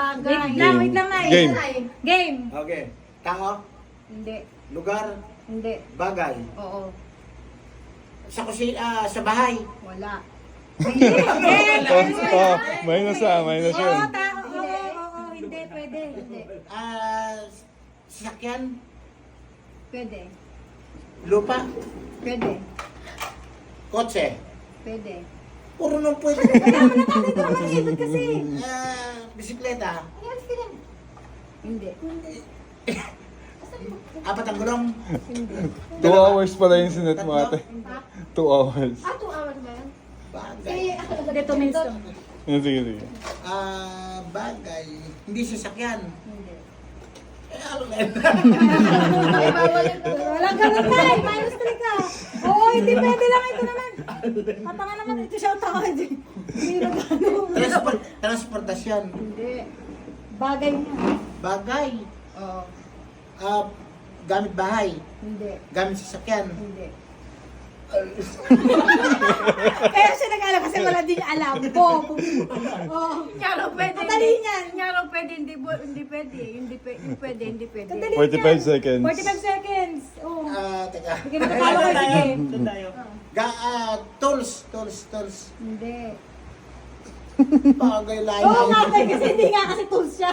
bagay. Wait lang, Nay. Game. Game. Okay. Tao, Hindi. lugar, Hindi. bagay. Oo. Sa kusina, sa bahay. Wala. Oh, minus yun. Oo, hindi, pwede. Hindi. Sasakyan, Pwede. lupa, Pwede. kotse. Pwede. Puro nung pwede. Ikot kasi. Bisikleta, Hindi. apat ang gulong. Hindi. 2 hours pala yung sinet mo ate. 2 hours. 2 hours ba yan? Bagay. Hindi, 2 minutes lang. Sige, sige. Bagay. Hindi sasakyan. Hindi. Ano na yun? Ay, bawal ito. Walang ganun, Nay. Minus 3 ka. Oo, hindi pwede lang ito naman. Patanga naman ito siya ang tanga. Hindi na gano'n. Transportasyon. Hindi. Bagay niya. Bagay. Oo. Gamit bahay. Hindi. Gamit sasakyan. Hindi. Kaya siya nag-alam kasi wala din niya alam. Oo. Nyaro pwede. Madali niyan. Nyaro pwede. Hindi pwede. Hindi pwede. Kadali 45 niyan. seconds. 45 seconds. Oo. Teka. Sige, matatalo ka. Sige. Tools. Hindi. Bagay lang. Oo nga, Tay, kasi hindi nga kasi tools siya.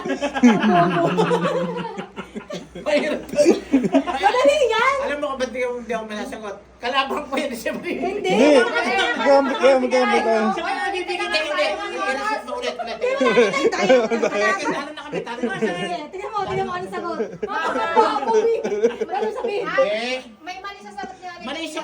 Madali yan. Alam mo kung ba't di ako masasagot? Kalabang ko yun siya. Hindi. Hindi. Gamit tayo. Hindi. Ulit. Talo na kami. Tingnan mo ano sagot. Ano sabihin? Eh, May mali sa sagot niya. mali siya.